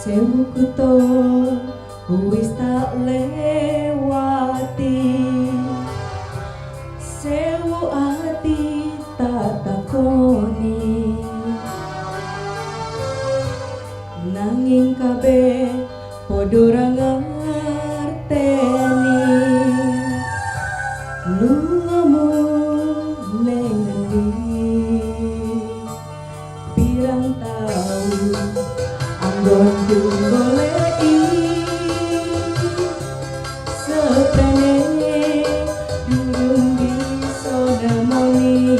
Sewu kuto wis tak lewati, sewu ati tak takoni, nanging kabeh padha ra ngerteni. Lungamu ning endi, pirang taun anggonku goleki sepene durung bisa nemoni.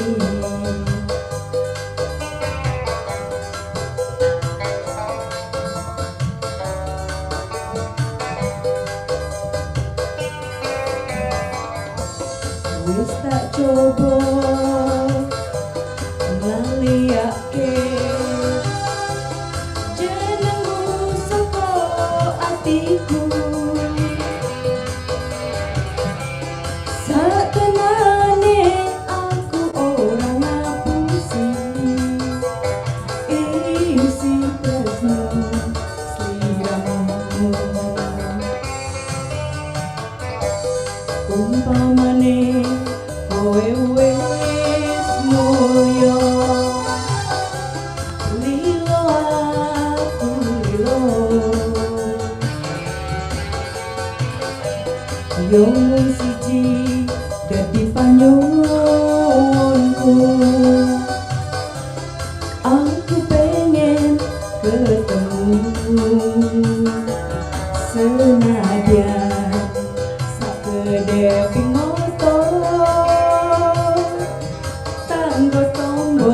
Wis tak coba ngaliyake jenengmu saka atiku, satenane aku ora ngapusi isi tresno sliramu. Umpamane kowe wis mulya, lilo aku lilo, yo mung siji dadi panyuwunku. Aku pengen ketemu senadyan sakedhep moto tanggo tombo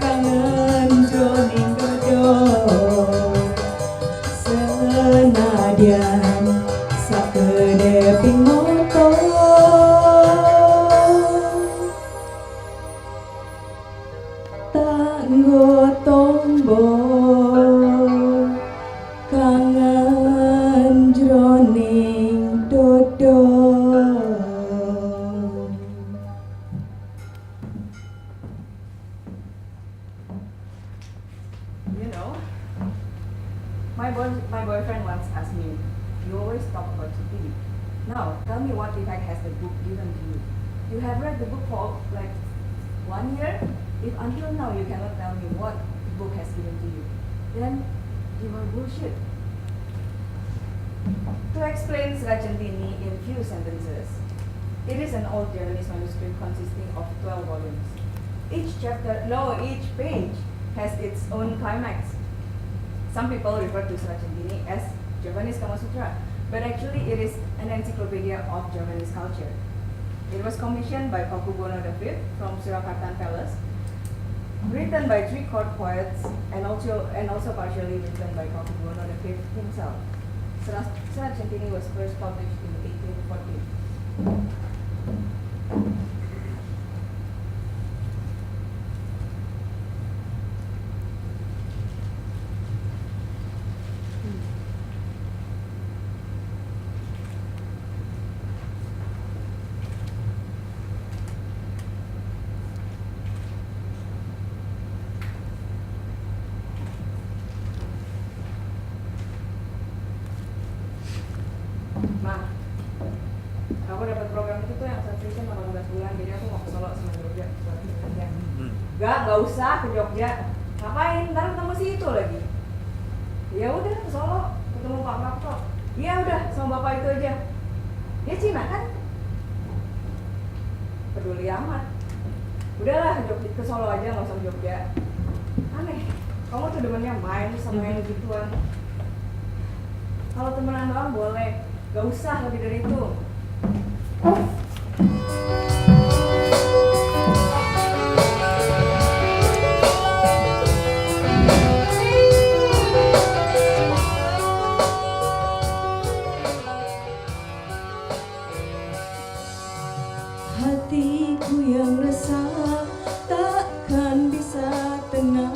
kangen jroning dodo, senadyan sakedhep moto tanggo tombo kangen jroning dodo. You know, my boyfriend once asked me, "You always talk about TV. Now, tell me what effect has the book given to you? You have read the book for like 1 year. If until now you cannot tell me what the book has given to you, then you are bullshit." To explain Sracentini in few sentences, it is an old Javanese manuscript consisting of 12 volumes. Each page has its own climax. Some people refer to Sracentini as Javanese Kama Sutra, but actually it is an encyclopedia of Javanese culture. It was commissioned by Pakubuwono V from Surakarta Palace, written by 3 court poets, and also partially written by Pakubuwono V himself. Sracentini was first published in 1814. Ma, aku dapat program itu tuh yang substation 18 bulan, jadi aku mau ke Solo sama Jogja buat kerja. Gak usah ke Jogja. Ngapain? Ntar ketemu si itu lagi. Ya udah ke Solo, ketemu Pak Prapto. Iya udah, sama bapak itu aja. Dia Cina kan? Peduli amat. Udahlah ke Solo aja, nggak usah ke Jogja. Aneh, kamu tuh demennya main sama yang gituan. Kalau temenan doang boleh, gak usah lebih dari itu. Hatiku yang resah takkan bisa tenang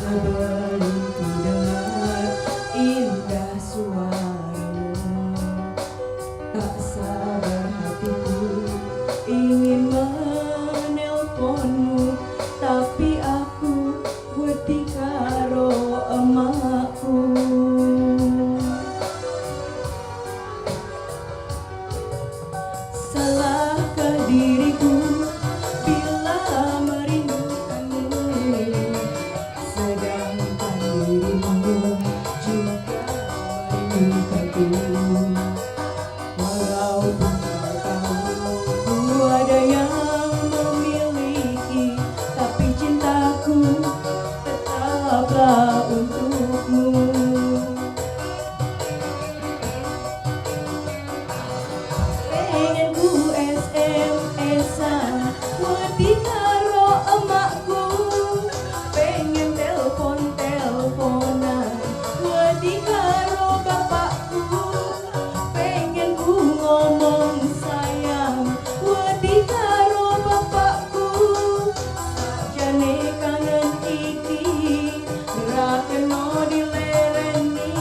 sebelum ku dengar indah suaramu. Tak sabar hatiku ingin menelponmu, tapi aku wedi karo emak. akanku. Walaupun kau tahu ku ada yang memiliki, tapi cintaku tetaplah untukmu. Pengen ku SMS-an wedi karo emakku, pengen telepon-teleponan wedi karo bapakku, pengen ku ngomong sayang wedi karo bapakku. Sakjane kangen iki ra kena dilereni,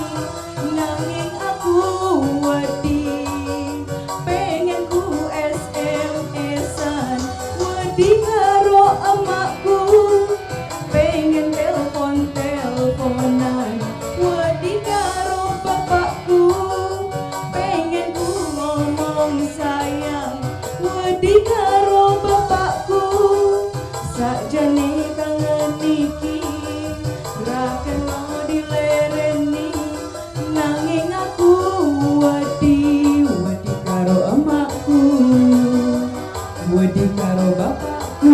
nanging aku wedi. Pengen ku SMS-an wedi karo emakku, pengen telepon-teleponan wedi karo bapakku, pengen ku ngomong sayang wedi karo bapakku. Sakjane kangen iki ra kena dilereni, nanging aku wedi karo emakku, wedi karo bapakku,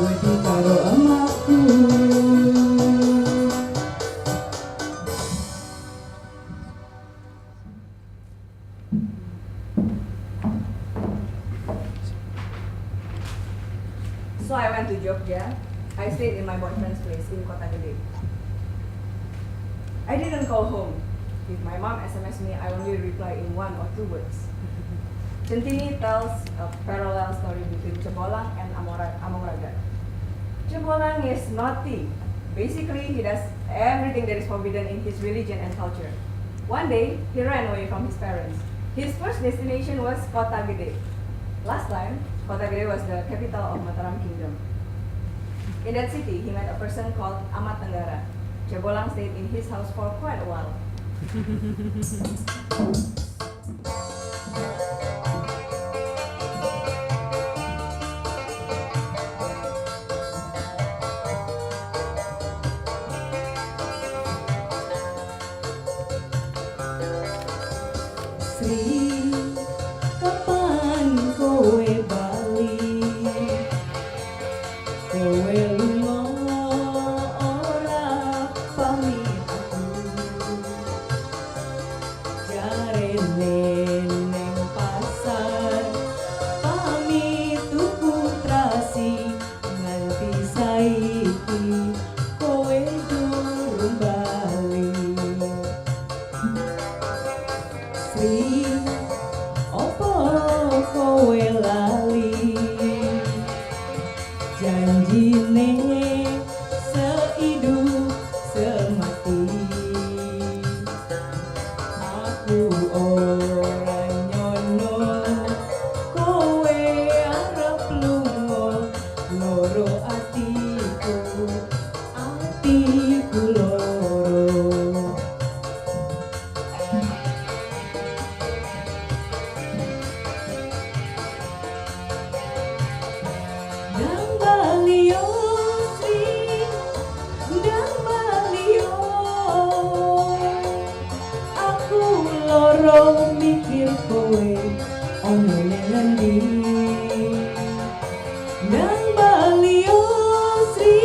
wedi karo emakku. So I went to Jogja. I stayed in my boyfriend's place in Kota Gede. I didn't call home. If my mom SMS me, I only reply in 1 or 2 words. Centini tells a parallel story between Cebolang and Among Raga. Cebolang is naughty. Basically, he does everything that is forbidden in his religion and culture. One day, he ran away from his parents. His first destination was Kota Gede. Last time, Kota Gede was the capital of Mataram Kingdom. In that city, he met a person called Amat Tenggara. Cebolang stayed in his house for quite a while. Sri, kapan kowe bali? Kowe lunga ora pamit aku, jarene neng pasar pamit tuku trasi, nganti saiki kowe durung bali. Sri, opo kowe lali? Janjine seidup semati, aku ora nyono kowe arep lunga, loro atiku loro. Ndang balio Sri, ndang balio, aku loro mikir kowe ono ning endi. Ndang balio Sri,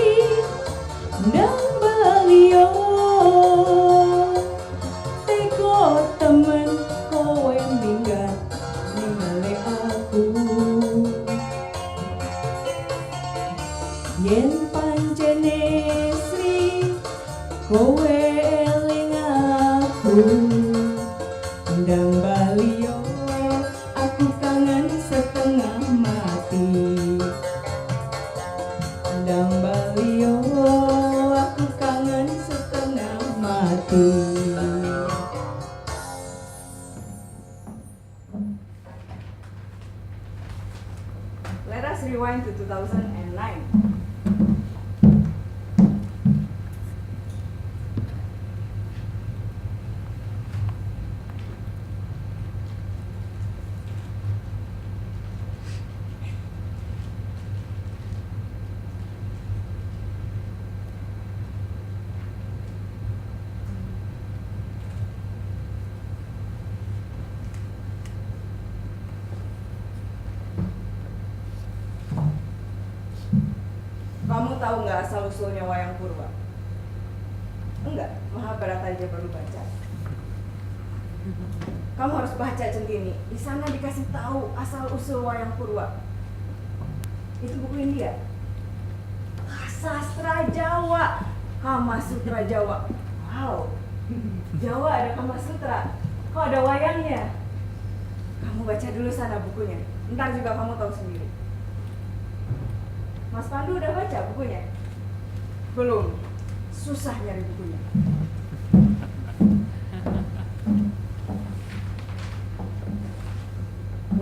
ndang balio, teko temen kowe minggat ningale aku. Yen pancene Sri, kowe eling aku, ndang balio, aku kangen setengah mati. Ndang balio, aku kangen setengah mati. Let us rewind to 2009. tahu nggak asal usulnya wayang purwa? Enggak, Mahabharata aja baru baca. Kamu harus baca Centini. Di sana dikasih tahu asal usul wayang purwa. Itu buku India. Sastra Jawa, Kama Sutra Jawa. Wow, Jawa ada Kama Sutra. Kok ada wayangnya? Kamu baca dulu sana bukunya. Ntar juga kamu tahu sendiri. Mas Pandu udah baca bukunya? Belum. Susah nyari bukunya.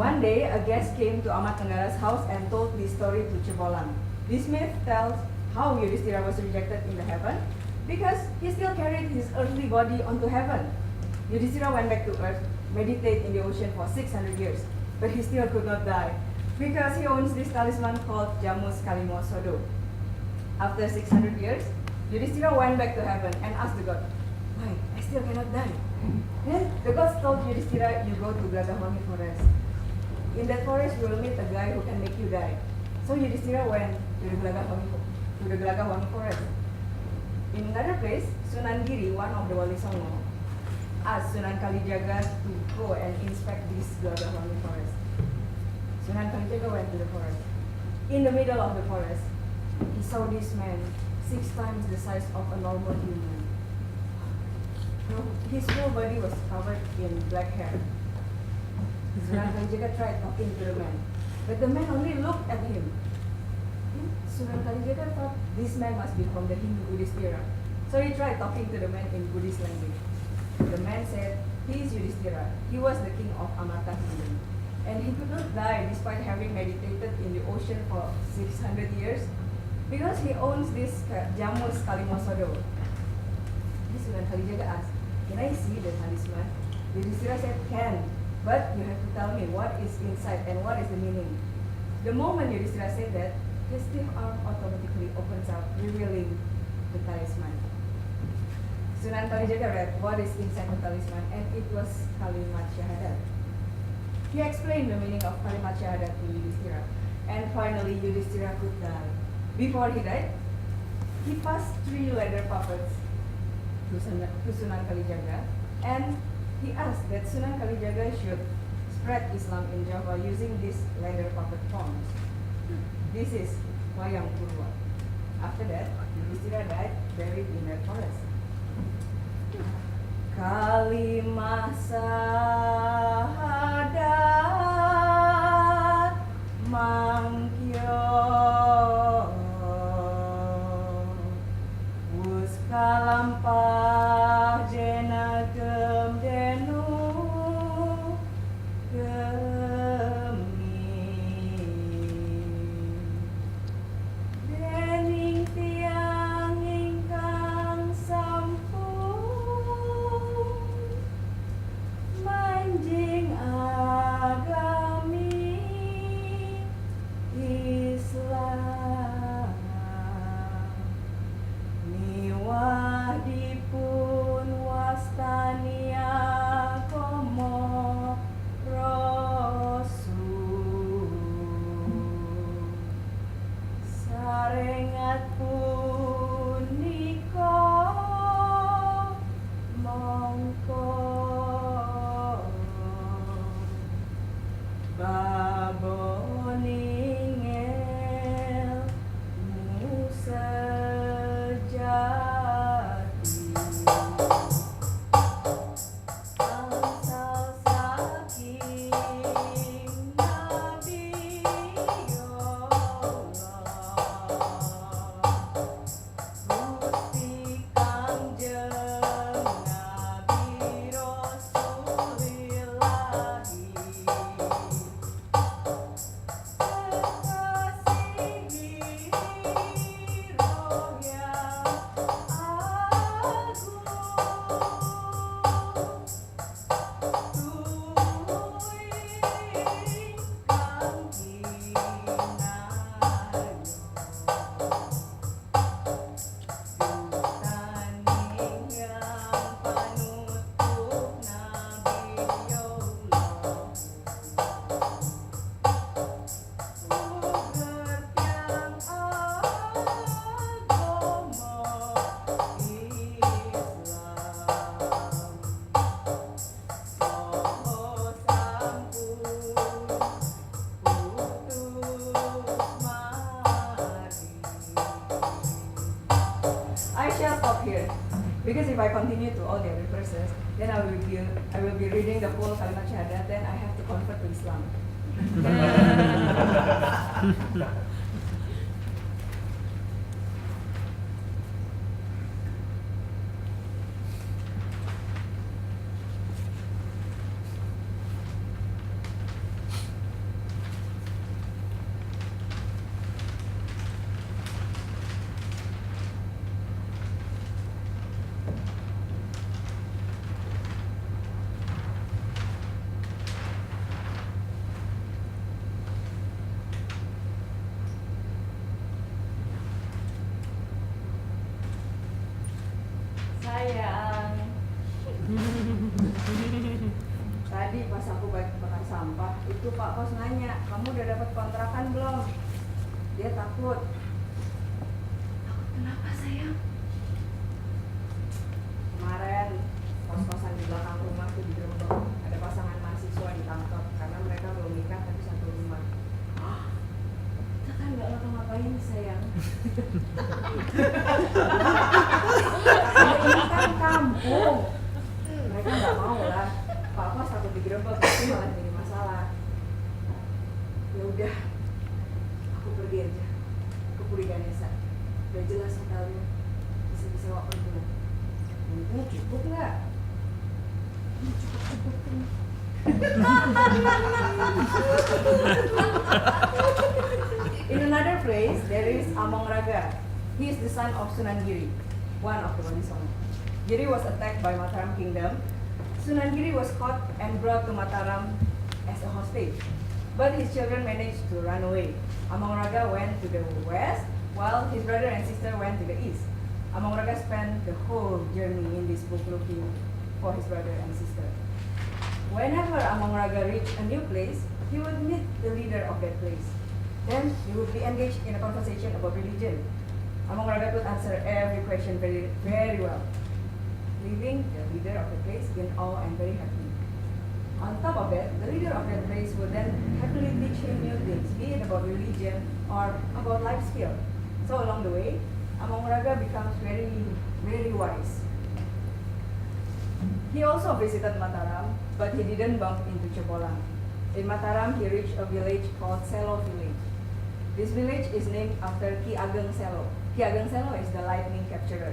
One day, a guest came to Amat Tenggara's house and told this story to Cibolang. This myth tells how Yudhishthira was rejected in the heaven because he still carried his earthly body onto heaven. Yudhishthira went back to earth, meditated in the ocean for 600 years, but he still could not die because he owns this talisman called Jamus Kalimo Sodo. After 600 years, Yudhishthira went back to heaven and asked the god, "Why, I still cannot die?" Then the gods told Yudhishthira, "You go to Glagahwangi forest. In that forest, you will meet a guy who can make you die." So Yudhishthira went to the Glagahwangi forest. In another place, Sunan Giri, one of the Wali Songo, asked Sunan Kalijaga to go and inspect this Glagahwangi forest. Sunan Kalijaga went to the forest. In the middle of the forest, he saw this man 6 times the size of a normal human. His whole body was covered in black hair. Sunan Kalijaga tried talking to the man, but the man only looked at him. Sunan Kalijaga thought this man must be from the Hindu Buddhist era, so he tried talking to the man in Buddhist language. The man said, "He is Yudhishthira. He was the king of Amarta Kingdom, and he could not die despite having meditated in the ocean for 600 years because he owns this Jamus Kalimosodo." This Sunan Kalijaga asked, "Can I see the talisman?" Yudhishthira said, "Can. But you have to tell me what is inside and what is the meaning." The moment Yudhishthira said that, his stiff arm automatically opens up, revealing the talisman. Sunan Kalijaga read what is inside the talisman, and it was Kalimat Syahadat. He explained the meaning of Kalimat Syahadat to Yudhishthira, and finally Yudhishthira could die. Before he died, he passed 3 leather puppets to Sunan Kalijaga, and he asked that Sunan Kalijaga should spread Islam in Java using these leather puppet forms. This is Wayang Purwa. After that, Yudhishthira died buried in that forest. Kalimah Sahadat Mangkyo Wuskalampah Dena Gem Denu Gemi Dening tiang ingkang sampun Because if I continue to all the other verses, then I will be reading the whole kalimat syahadat, then I have to convert to Islam. Sayang, tadi pas aku bakar sampah, itu Pak Kos nanya, kamu udah dapat kontrakan belum? Dia takut. Takut kenapa sayang? Kemarin kos-kosan di belakang rumah itu digerebek. Ada pasangan mahasiswa ditangkap karena mereka belum nikah tapi satu rumah. Kita kan nggak ngapa-ngapain sayang. Ini kan kampung. Mereka nggak mau lah. Pak Kos takut digerebek, itu malah jadi masalah. Ya udah, aku pergi aja ke Puriganesa. Udah jelas hotelnya, bisa bawa pergi. Ini cukup nggak? Cukup. In another place, there is Among Raga. He is the son of Sunan Giri, one of the Wali-Songo. Giri was attacked by Mataram Kingdom. Sunan Giri was caught and brought to Mataram as a hostage. But his children managed to run away. Among Raga went to the west, while his brother and sister went to the east. Among Raga spent the whole journey in this book looking for his brother and sister. Whenever Among Raga reached a new place, he would meet the leader of that place. Then he would be engaged in a conversation about religion. Among Raga could answer every question very, very well, leaving the leader of the place in awe and very happy. On top of that, the leader of that place would then happily teach him new things, be it about religion or about life skill. So along the way, Among Raga becomes very, very wise. He also visited Mataram, but he didn't bump into Cepolang. In Mataram, he reached a village called Selo village. This village is named after Ki Ageng Selo. Ki Ageng Selo is the lightning capturer.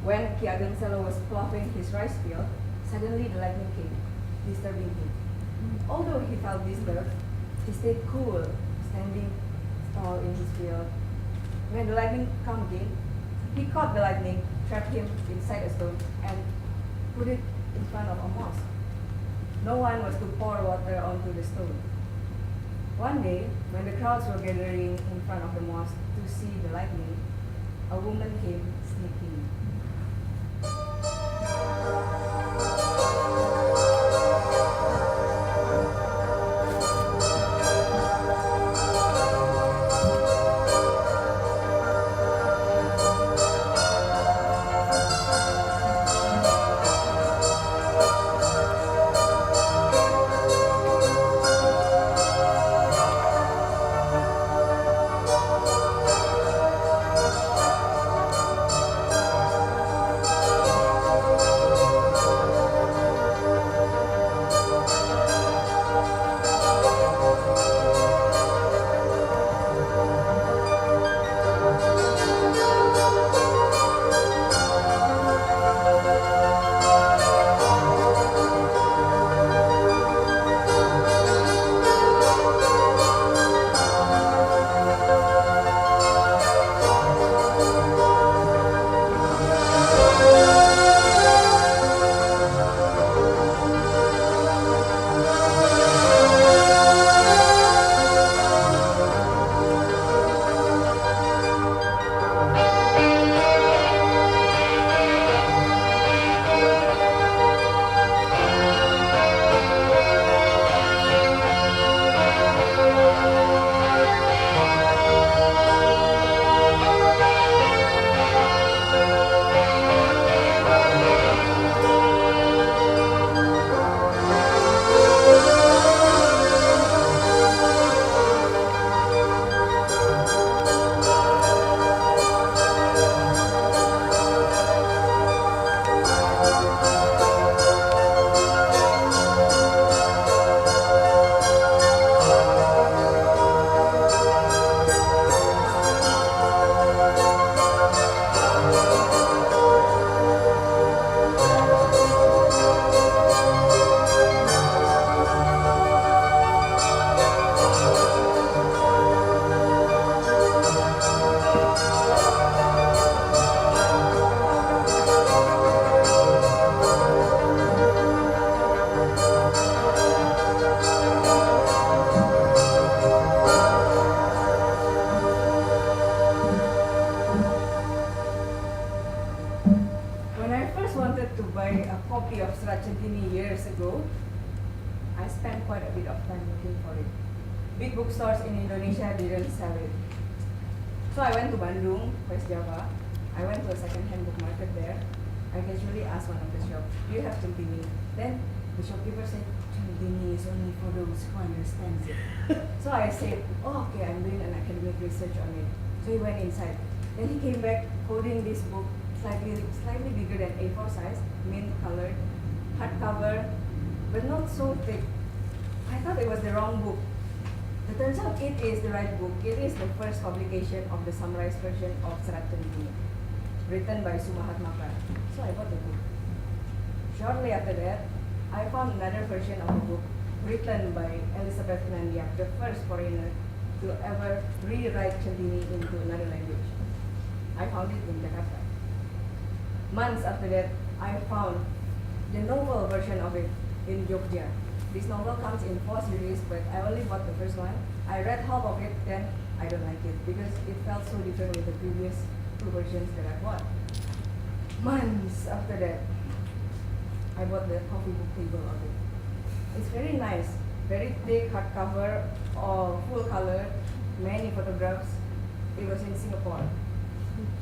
When Ki Ageng Selo was ploughing his rice field, suddenly the lightning came, disturbing him. Although he felt disturbed, he stayed cool, standing tall in his field. When the lightning came again, he caught the lightning, trapped him inside a stone, and put it in front of a mosque. No one was to pour water onto the stone. One day, when the crowds were gathering in front of the mosque to see the lightning, a woman came sneaking. Centini years ago. I spent quite a bit of time looking for it. Big bookstores in Indonesia didn't sell it. So I went to Bandung, West Java. I went to a second-hand book market there. I casually asked one of the shops, "Do you have Centini?" Then the shopkeeper said, "Centini is only for those who understands it." So I said, "Oh, okay, I'm doing an academic research on it." So he went inside. Then he came back holding this book, slightly bigger than A4 size, mint colored, hardcover, but not so thick. I thought it was the wrong book. It turns out it is the right book. It is the first publication of the summarized version of Serat Centini, written by Sumahatmaka. So I bought the book. Shortly after that, I found another version of the book written by Elizabeth Nandiak, the first foreigner to ever rewrite Centini into another language. I found it in Jakarta. Months after that, I found the novel version of it in Jogja. This novel comes in 4 series, but I only bought the first one. I read half of it, then I don't like it because it felt so different with the previous 2 versions that I bought. Months after that, I bought the coffee book table of it. It's very nice, very thick hardcover, full color, many photographs. It was in Singapore,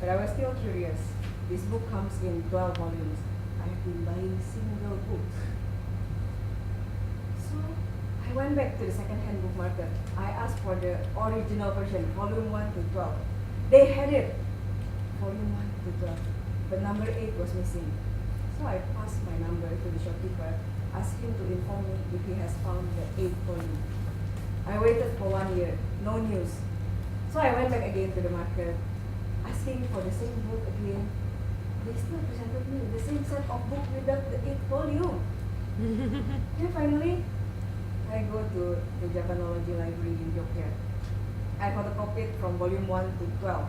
but I was still curious. This book comes in 12 volumes. I have been buying single books. So I went back to the second-hand book market. I asked for the original version, volume 1 to 12. They had it, volume 1 to 12, but number 8 was missing. So I passed my number to the shopkeeper, asked him to inform me if he has found the 8th volume. I waited for 1 year, no news. So I went back again to the market, asking for the same book again. They still presented me the same set of books without the 8th volume. Then finally, I go to the Japanology library in Jogja. I photocopied from volume 1 to 12.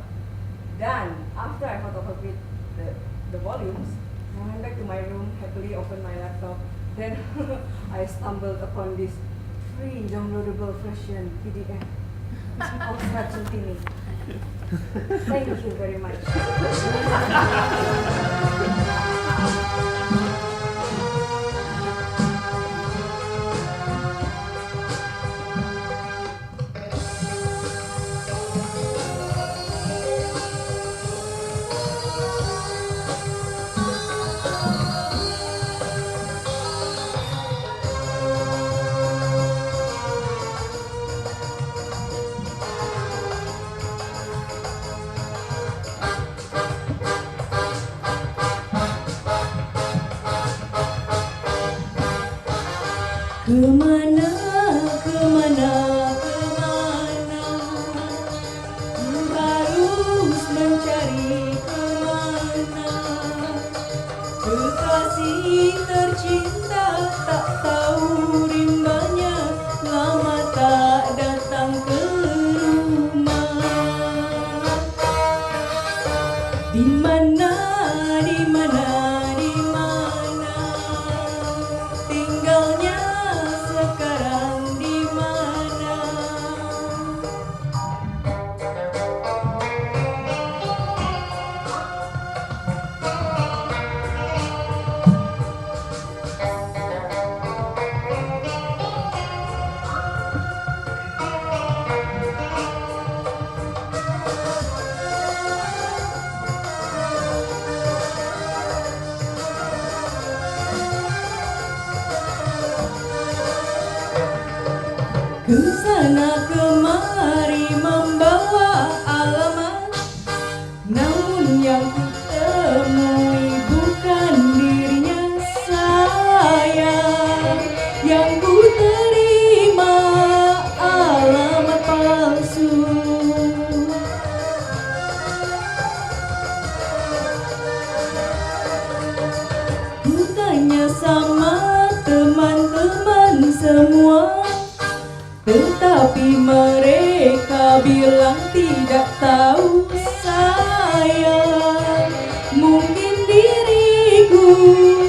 Then, after I photocopied the volumes, I went back to my room, happily opened my laptop. Then I stumbled upon this free downloadable version PDF of Serat Centini. Thank you very much. Kemana, kemana, kemana, harus mencari kemana. Kekasih tercinta tak tahu rimbanya, lama tak datang ke rumah. Di mana, di mana, di mana tinggalnya sekarang, di mana? Kesana kemari membawa alamat, namun yang kutemui bukan dirinya. Saya yang ku terima alamat palsu. Ku tanya sama teman-teman semua, tetapi mereka bilang tidak tahu saya. Mungkin diriku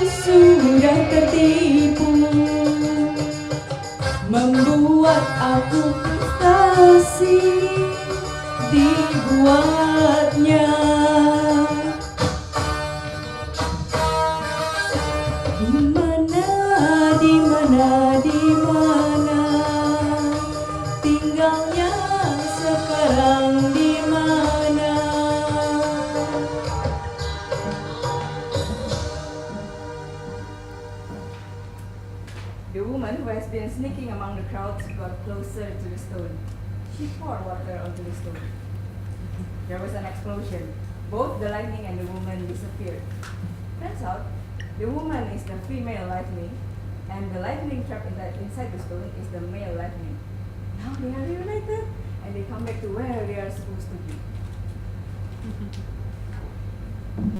sudah tertipu, membuat aku frustasi dibuatnya. Di mana woman who has been sneaking among the crowds got closer to the stone. She poured water onto the stone. There was an explosion. Both the lightning and the woman disappeared. Turns out, the woman is the female lightning, and the lightning trapped inside the stone is the male lightning. Now they are reunited, and they come back to where they are supposed to be.